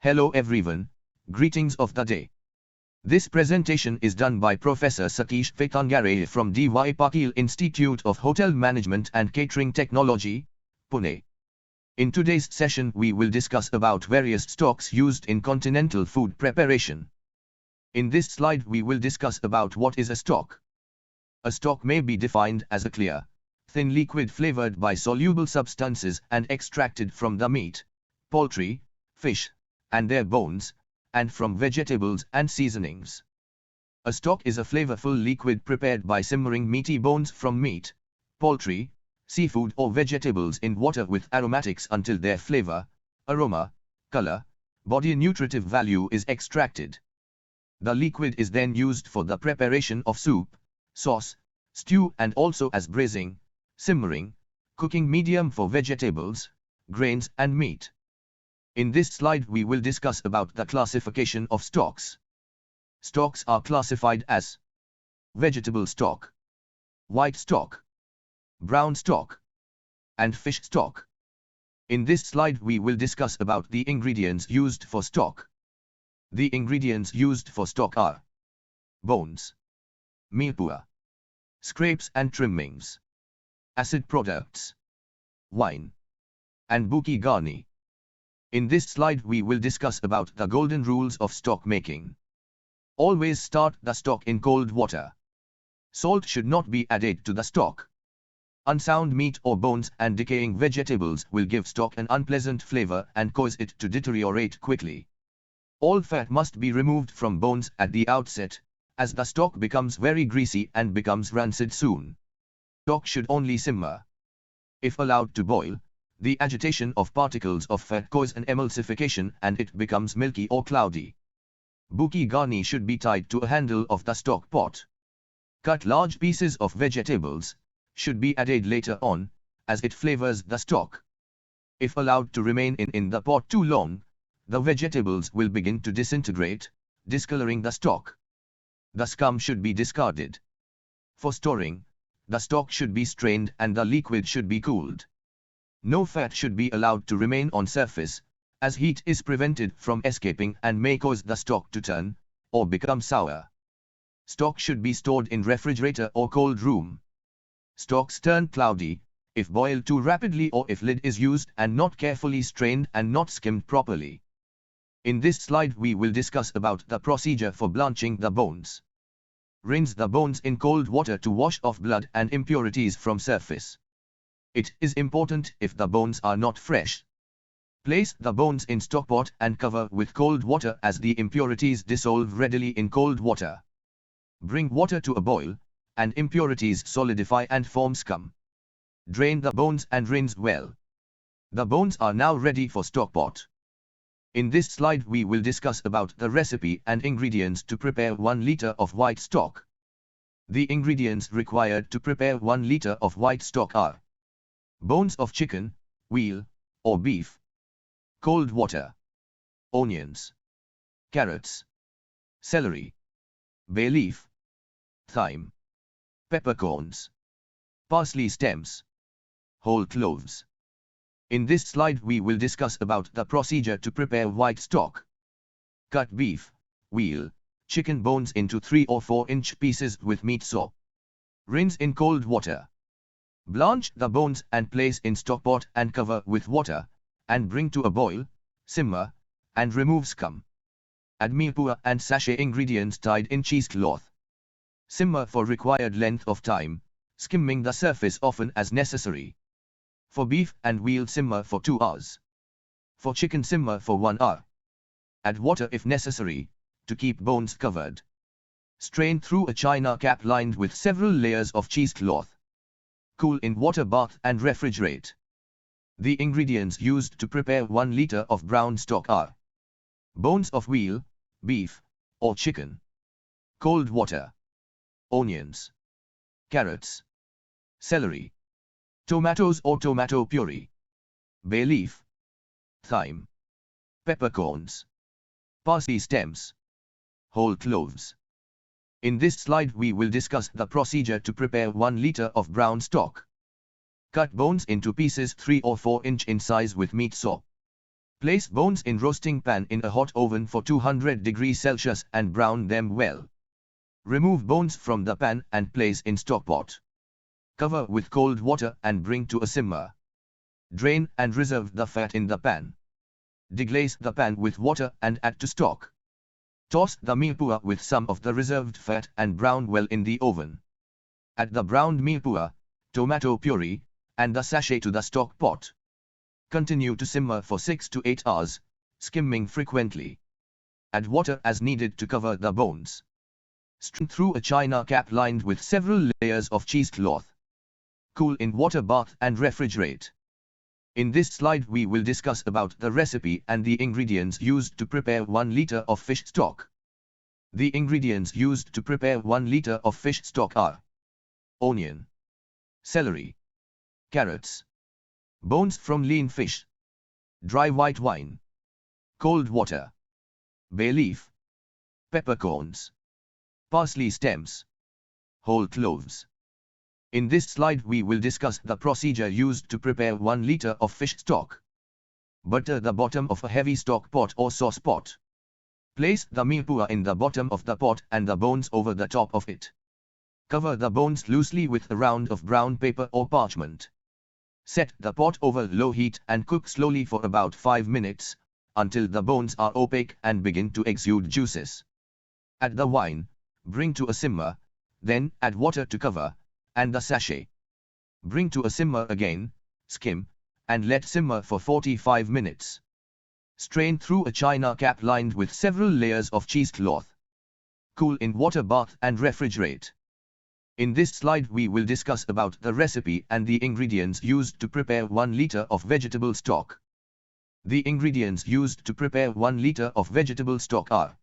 Hello everyone, greetings of the day. This presentation is done by Professor Satish Vetangare from D.Y. Patil Institute of Hotel Management and Catering Technology, Pune. In today's session we will discuss about various stocks used in continental food preparation. In this slide we will discuss about what is a stock. A stock may be defined as a clear, thin liquid flavored by soluble substances and extracted from the meat, poultry, fish, and their bones, and from vegetables and seasonings. A stock is a flavorful liquid prepared by simmering meaty bones from meat, poultry, seafood or vegetables in water with aromatics until their flavor, aroma, color, body nutritive value is extracted. The liquid is then used for the preparation of soup, sauce, stew and also as braising, simmering, cooking medium for vegetables, grains and meat. In this slide we will discuss about the classification of stocks. Stocks are classified as vegetable stock, white stock, brown stock, and fish stock. In this slide we will discuss about the ingredients used for stock. The ingredients used for stock are bones, mealpua, scrapes and trimmings, acid products, wine, and buki garni. In this slide we will discuss about the golden rules of stock making. Always start the stock in cold water. Salt should not be added to the stock. Unsound meat or bones and decaying vegetables will give stock an unpleasant flavor and cause it to deteriorate quickly. All fat must be removed from bones at the outset, as the stock becomes very greasy and becomes rancid soon. Stock should only simmer. If allowed to boil, the agitation of particles of fat cause an emulsification and it becomes milky or cloudy. Buki garni should be tied to a handle of the stock pot. Cut large pieces of vegetables should be added later on, as it flavors the stock. If allowed to remain in the pot too long, the vegetables will begin to disintegrate, discoloring the stock. The scum should be discarded. For storing, the stock should be strained and the liquid should be cooled. No fat should be allowed to remain on surface, as heat is prevented from escaping and may cause the stock to turn, or become sour. Stock should be stored in refrigerator or cold room. Stocks turn cloudy if boiled too rapidly or if lid is used and not carefully strained and not skimmed properly. In this slide we will discuss about the procedure for blanching the bones. Rinse the bones in cold water to wash off blood and impurities from surface. It is important if the bones are not fresh. Place the bones in stockpot and cover with cold water as the impurities dissolve readily in cold water. Bring water to a boil, and impurities solidify and form scum. Drain the bones and rinse well. The bones are now ready for stockpot. In this slide we will discuss about the recipe and ingredients to prepare 1 liter of white stock. The ingredients required to prepare 1 liter of white stock are bones of chicken, veal, or beef, cold water, onions, carrots, celery, bay leaf, thyme, peppercorns, parsley stems, whole cloves. In this slide we will discuss about the procedure to prepare white stock. Cut beef, veal, chicken bones into 3 or 4-inch pieces with meat soap. Rinse in cold water. Blanch the bones and place in stockpot and cover with water, and bring to a boil, simmer, and remove scum. Add mealpua and sachet ingredients tied in cheesecloth. Simmer for required length of time, skimming the surface often as necessary. For beef and veal simmer for 2 hours. For chicken simmer for 1 hour. Add water if necessary, to keep bones covered. Strain through a china cap lined with several layers of cheesecloth. Cool in water bath and refrigerate. The ingredients used to prepare 1 liter of brown stock are bones of veal, beef, or chicken, cold water, onions, carrots, celery, tomatoes or tomato puree, bay leaf, thyme, peppercorns, parsley stems, whole cloves. In this slide we will discuss the procedure to prepare 1 liter of brown stock. Cut bones into pieces 3 or 4 inch in size with meat soap. Place bones in roasting pan in a hot oven for 200 degrees Celsius and brown them well. Remove bones from the pan and place in stock pot. Cover with cold water and bring to a simmer. Drain and reserve the fat in the pan. Deglaze the pan with water and add to stock. Toss the milpua with some of the reserved fat and brown well in the oven. Add the browned milpua, tomato puree, and the sachet to the stock pot. Continue to simmer for 6 to 8 hours, skimming frequently. Add water as needed to cover the bones. Strain through a china cap lined with several layers of cheesecloth. Cool in water bath and refrigerate. In this slide we will discuss about the recipe and the ingredients used to prepare 1 liter of fish stock. The ingredients used to prepare 1 liter of fish stock are onion, celery, carrots, bones from lean fish, dry white wine, cold water, bay leaf, peppercorns, parsley stems, whole cloves. In this slide we will discuss the procedure used to prepare 1 liter of fish stock. Butter the bottom of a heavy stock pot or sauce pot. Place the milpua in the bottom of the pot and the bones over the top of it. Cover the bones loosely with a round of brown paper or parchment. Set the pot over low heat and cook slowly for about 5 minutes, until the bones are opaque and begin to exude juices. Add the wine, bring to a simmer, then add water to cover, and the sachet. Bring to a simmer again, skim, and let simmer for 45 minutes. Strain through a china cap lined with several layers of cheesecloth. Cool in water bath and refrigerate. In this slide we will discuss about the recipe and the ingredients used to prepare 1 liter of vegetable stock. The ingredients used to prepare 1 liter of vegetable stock are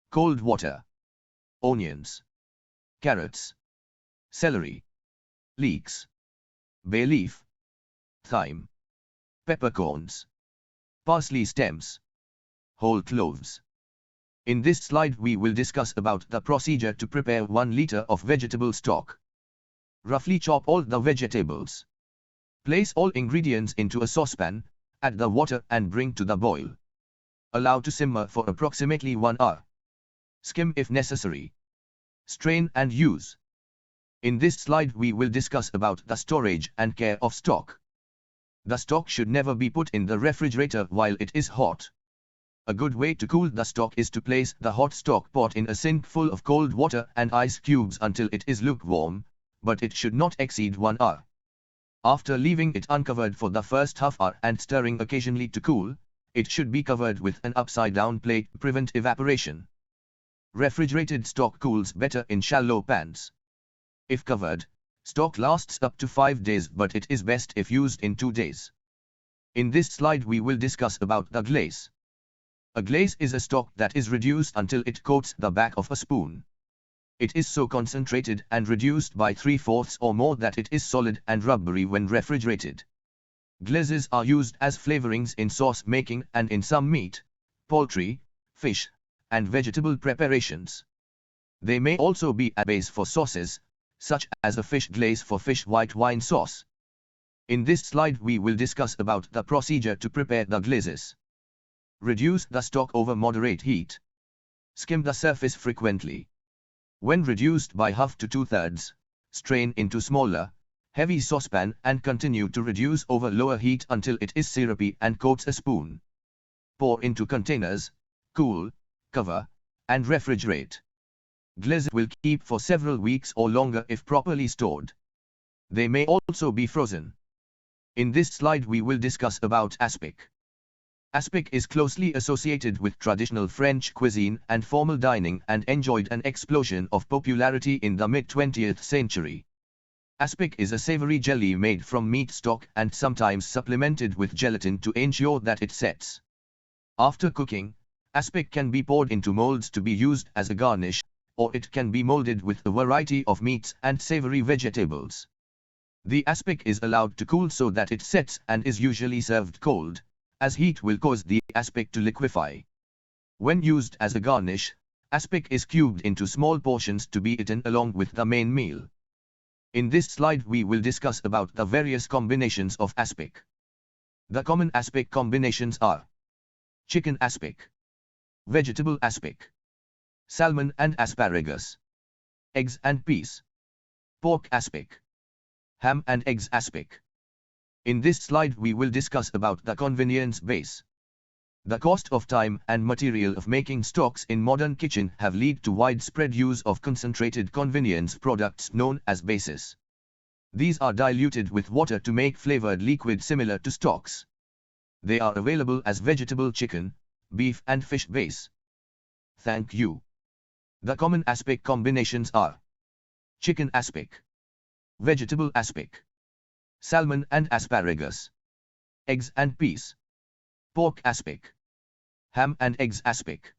cold water, onions, carrots, celery, leeks, bay leaf, thyme, peppercorns, parsley stems, whole cloves. In this slide we will discuss about the procedure to prepare 1 liter of vegetable stock. Roughly chop all the vegetables. Place all ingredients into a saucepan, add the water and bring to the boil. Allow to simmer for approximately 1 hour. Skim if necessary. Strain and use. In this slide we will discuss about the storage and care of stock. The stock should never be put in the refrigerator while it is hot. A good way to cool the stock is to place the hot stock pot in a sink full of cold water and ice cubes until it is lukewarm, but it should not exceed 1 hour. After leaving it uncovered for the first half hour and stirring occasionally to cool, it should be covered with an upside-down plate to prevent evaporation. Refrigerated stock cools better in shallow pans. If covered, stock lasts up to 5 days, but it is best if used in 2 days. In this slide we will discuss about the glaze. A glaze is a stock that is reduced until it coats the back of a spoon. It is so concentrated and reduced by 3/4 or more that it is solid and rubbery when refrigerated. Glazes are used as flavorings in sauce making and in some meat, poultry, fish, and vegetable preparations. They may also be a base for sauces, such as a fish glaze for fish white wine sauce. In this slide we will discuss about the procedure to prepare the glazes. Reduce the stock over moderate heat. Skim the surface frequently. When reduced by half to 2/3, strain into smaller, heavy saucepan and continue to reduce over lower heat until it is syrupy and coats a spoon. Pour into containers, cool, cover, and refrigerate. Glaze will keep for several weeks or longer if properly stored. They may also be frozen. In this slide we will discuss about aspic. Aspic is closely associated with traditional French cuisine and formal dining and enjoyed an explosion of popularity in the mid-20th century. Aspic is a savory jelly made from meat stock and sometimes supplemented with gelatin to ensure that it sets. After cooking, aspic can be poured into molds to be used as a garnish, or it can be molded with a variety of meats and savory vegetables. The aspic is allowed to cool so that it sets and is usually served cold, as heat will cause the aspic to liquefy. When used as a garnish, aspic is cubed into small portions to be eaten along with the main meal. In this slide we will discuss about the various combinations of aspic. The common aspic combinations are chicken aspic, vegetable aspic, salmon and asparagus, eggs and peas, pork aspic, ham and eggs aspic. In this slide we will discuss about the convenience base. The cost of time and material of making stocks in modern kitchen have led to widespread use of concentrated convenience products known as bases. These are diluted with water to make flavored liquid similar to stocks. They are available as vegetable chicken, beef and fish base. Thank you. The common aspic combinations are chicken aspic, vegetable aspic, salmon and asparagus, eggs and peas, pork aspic, ham and eggs aspic.